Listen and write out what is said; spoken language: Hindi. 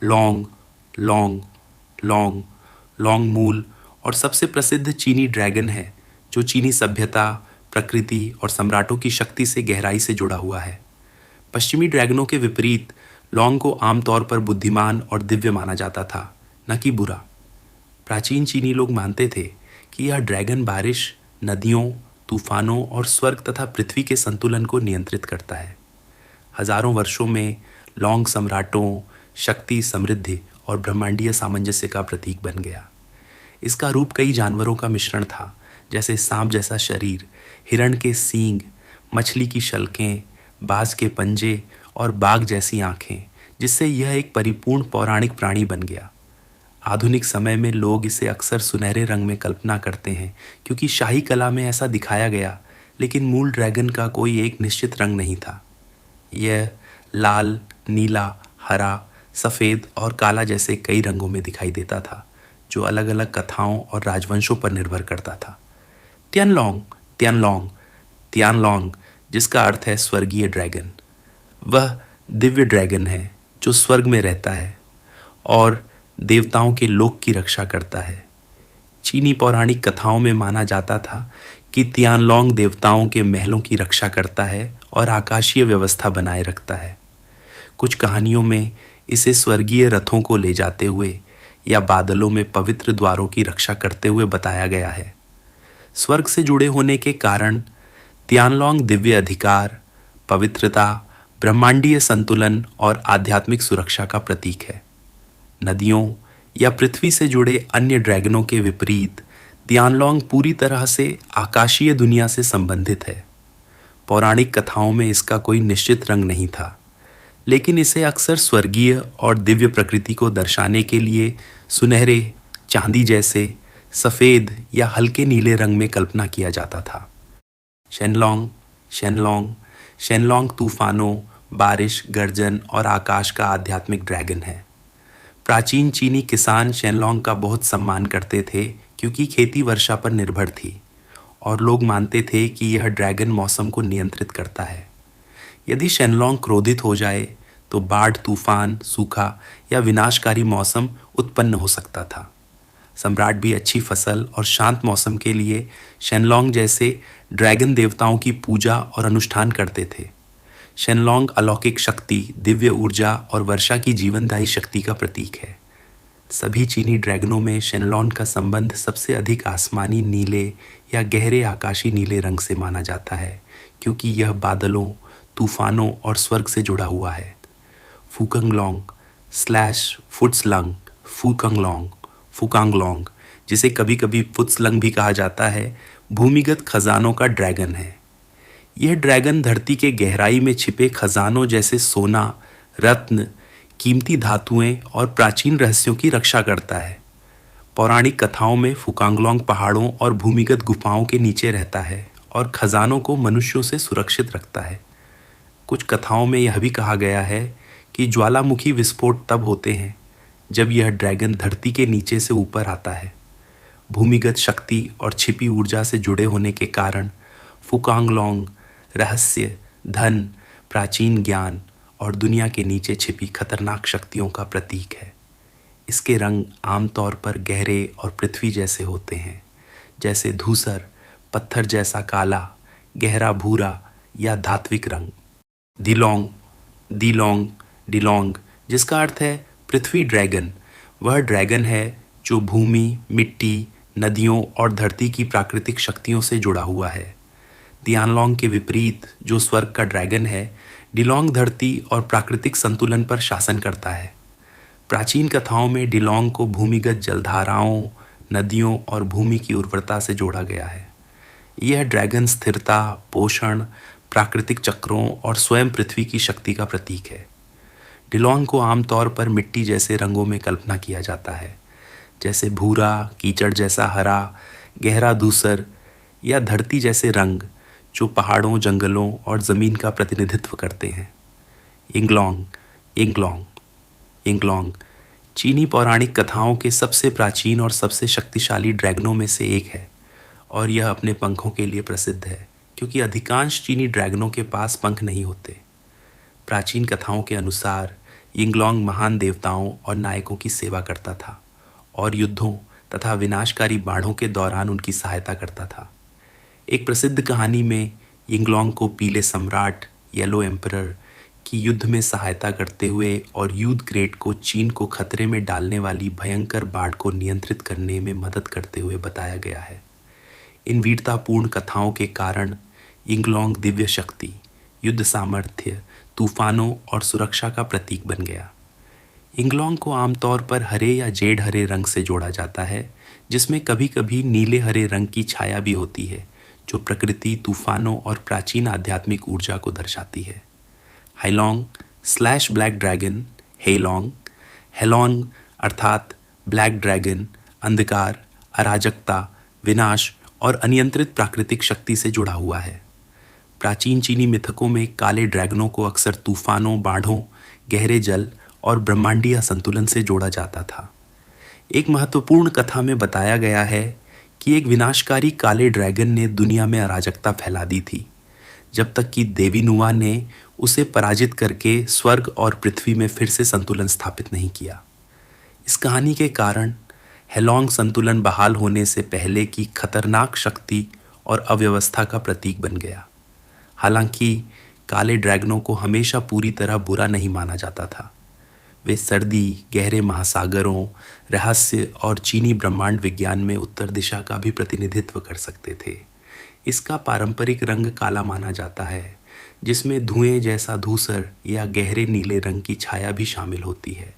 लौंग, लौंग, लौंग, लौंग मूल और सबसे प्रसिद्ध चीनी ड्रैगन है जो चीनी सभ्यता, प्रकृति और सम्राटों की शक्ति से गहराई से जुड़ा हुआ है। पश्चिमी ड्रैगनों के विपरीत लौंग को आमतौर पर बुद्धिमान और दिव्य माना जाता था, न कि बुरा। प्राचीन चीनी लोग मानते थे कि यह ड्रैगन बारिश, नदियों, तूफानों और स्वर्ग तथा पृथ्वी के संतुलन को नियंत्रित करता है। हजारों वर्षों में लौंग सम्राटों, शक्ति, समृद्धि और ब्रह्मांडीय सामंजस्य का प्रतीक बन गया। इसका रूप कई जानवरों का मिश्रण था, जैसे सांप जैसा शरीर, हिरण के सींग, मछली की शल्कें, बाज के पंजे और बाघ जैसी आंखें, जिससे यह एक परिपूर्ण पौराणिक प्राणी बन गया। आधुनिक समय में लोग इसे अक्सर सुनहरे रंग में कल्पना करते हैं क्योंकि शाही कला में ऐसा दिखाया गया, लेकिन मूल ड्रैगन का कोई एक निश्चित रंग नहीं था। यह लाल, नीला, हरा, सफ़ेद और काला जैसे कई रंगों में दिखाई देता था, जो अलग अलग कथाओं और राजवंशों पर निर्भर करता था। तियानलोंग, तियानलोंग, तियानलोंग, जिसका अर्थ है स्वर्गीय ड्रैगन, वह दिव्य ड्रैगन है जो स्वर्ग में रहता है और देवताओं के लोक की रक्षा करता है। चीनी पौराणिक कथाओं में माना जाता था कि तियानलोंग देवताओं के महलों की रक्षा करता है और आकाशीय व्यवस्था बनाए रखता है। कुछ कहानियों में इसे स्वर्गीय रथों को ले जाते हुए या बादलों में पवित्र द्वारों की रक्षा करते हुए बताया गया है। स्वर्ग से जुड़े होने के कारण तियानलोंग दिव्य अधिकार, पवित्रता, ब्रह्मांडीय संतुलन और आध्यात्मिक सुरक्षा का प्रतीक है। नदियों या पृथ्वी से जुड़े अन्य ड्रैगनों के विपरीत तियानलोंग पूरी तरह से आकाशीय दुनिया से संबंधित है। पौराणिक कथाओं में इसका कोई निश्चित रंग नहीं था, लेकिन इसे अक्सर स्वर्गीय और दिव्य प्रकृति को दर्शाने के लिए सुनहरे, चांदी जैसे, सफ़ेद या हल्के नीले रंग में कल्पना किया जाता था। शेनलोंग, शेनलोंग, शेनलोंग तूफानों, बारिश, गर्जन और आकाश का आध्यात्मिक ड्रैगन है। प्राचीन चीनी किसान शेनलोंग का बहुत सम्मान करते थे क्योंकि खेती वर्षा पर निर्भर थी और लोग मानते थे कि यह ड्रैगन मौसम को नियंत्रित करता है। यदि शेनलोंग क्रोधित हो जाए तो बाढ़, तूफान, सूखा या विनाशकारी मौसम उत्पन्न हो सकता था। सम्राट भी अच्छी फसल और शांत मौसम के लिए शेनलोंग जैसे ड्रैगन देवताओं की पूजा और अनुष्ठान करते थे। शेनलोंग अलौकिक शक्ति, दिव्य ऊर्जा और वर्षा की जीवनदायी शक्ति का प्रतीक है। सभी चीनी ड्रैगनों में शेनलोंग का संबंध सबसे अधिक आसमानी नीले या गहरे आकाशी नीले रंग से माना जाता है, क्योंकि यह बादलों, तूफानों और स्वर्ग से जुड़ा हुआ है। फूकंगलोंग स्लैश फुट्सलंग, फूकंगलोंग, फूकांगलोंग, जिसे कभी कभी फुत्सलंग भी कहा जाता है, भूमिगत खजानों का ड्रैगन है। यह ड्रैगन धरती के गहराई में छिपे खजानों जैसे सोना, रत्न, कीमती धातुएं और प्राचीन रहस्यों की रक्षा करता है। पौराणिक कथाओं में फुकांगलोंग पहाड़ों और भूमिगत गुफाओं के नीचे रहता है और खजानों को मनुष्यों से सुरक्षित रखता है। कुछ कथाओं में यह भी कहा गया है कि ज्वालामुखी विस्फोट तब होते हैं जब यह ड्रैगन धरती के नीचे से ऊपर आता है। भूमिगत शक्ति और छिपी ऊर्जा से जुड़े होने के कारण फुकांगलोंग रहस्य, धन, प्राचीन ज्ञान और दुनिया के नीचे छिपी खतरनाक शक्तियों का प्रतीक है। इसके रंग आमतौर पर गहरे और पृथ्वी जैसे होते हैं, जैसे धूसर, पत्थर जैसा काला, गहरा भूरा या धात्विक रंग। दिलोंग, दिलोंग, डिलोंग, जिसका अर्थ है पृथ्वी ड्रैगन, वह ड्रैगन है जो भूमि, मिट्टी, नदियों और धरती की प्राकृतिक शक्तियों से जुड़ा हुआ है। तियानलोंग के विपरीत जो स्वर्ग का ड्रैगन है, डिलोंग धरती और प्राकृतिक संतुलन पर शासन करता है। प्राचीन कथाओं में डिलोंग को भूमिगत जलधाराओं, नदियों और भूमि की उर्वरता से जोड़ा गया है। यह ड्रैगन स्थिरता, पोषण, प्राकृतिक चक्रों और स्वयं पृथ्वी की शक्ति का प्रतीक है। डिलोंग को आमतौर पर मिट्टी जैसे रंगों में कल्पना किया जाता है, जैसे भूरा, कीचड़ जैसा हरा, गहरा धूसर या धरती जैसे रंग, जो पहाड़ों, जंगलों और ज़मीन का प्रतिनिधित्व करते हैं। यिंगलोंग, यिंगलोंग, यिंगलोंग चीनी पौराणिक कथाओं के सबसे प्राचीन और सबसे शक्तिशाली ड्रैगनों में से एक है और यह अपने पंखों के लिए प्रसिद्ध है, क्योंकि अधिकांश चीनी ड्रैगनों के पास पंख नहीं होते। प्राचीन कथाओं के अनुसार यिंगलोंग महान देवताओं और नायकों की सेवा करता था और युद्धों तथा विनाशकारी बाढ़ों के दौरान उनकी सहायता करता था। एक प्रसिद्ध कहानी में यिंगलोंग को पीले सम्राट येलो एम्परर की युद्ध में सहायता करते हुए और यूद ग्रेट को चीन को खतरे में डालने वाली भयंकर बाढ़ को नियंत्रित करने में मदद करते हुए बताया गया है। इन वीरतापूर्ण कथाओं के कारण यिंगलोंग दिव्य शक्ति, युद्ध सामर्थ्य, तूफानों और सुरक्षा का प्रतीक बन गया। यिंगलोंग को आमतौर पर हरे या जेड हरे रंग से जोड़ा जाता है, जिसमें कभी कभी नीले हरे रंग की छाया भी होती है, जो प्रकृति, तूफानों और प्राचीन आध्यात्मिक ऊर्जा को दर्शाती है। हाइलोंग स्लैश ब्लैक ड्रैगन, हेलोंग, हेलोंग अर्थात ब्लैक ड्रैगन अंधकार, अराजकता, विनाश और अनियंत्रित प्राकृतिक शक्ति से जुड़ा हुआ है। प्राचीन चीनी मिथकों में काले ड्रैगनों को अक्सर तूफानों, बाढ़ों, गहरे जल और ब्रह्मांडीय असंतुलन से जोड़ा जाता था। एक महत्वपूर्ण कथा में बताया गया है कि एक विनाशकारी काले ड्रैगन ने दुनिया में अराजकता फैला दी थी, जब तक कि देवी नुआ ने उसे पराजित करके स्वर्ग और पृथ्वी में फिर से संतुलन स्थापित नहीं किया। इस कहानी के कारण हेलोंग संतुलन बहाल होने से पहले की खतरनाक शक्ति और अव्यवस्था का प्रतीक बन गया। हालांकि काले ड्रैगनों को हमेशा पूरी तरह बुरा नहीं माना जाता था। वे सर्दी, गहरे महासागरों, रहस्य और चीनी ब्रह्मांड विज्ञान में उत्तर दिशा का भी प्रतिनिधित्व कर सकते थे। इसका पारंपरिक रंग काला माना जाता है, जिसमें धुएं जैसा धूसर या गहरे नीले रंग की छाया भी शामिल होती है।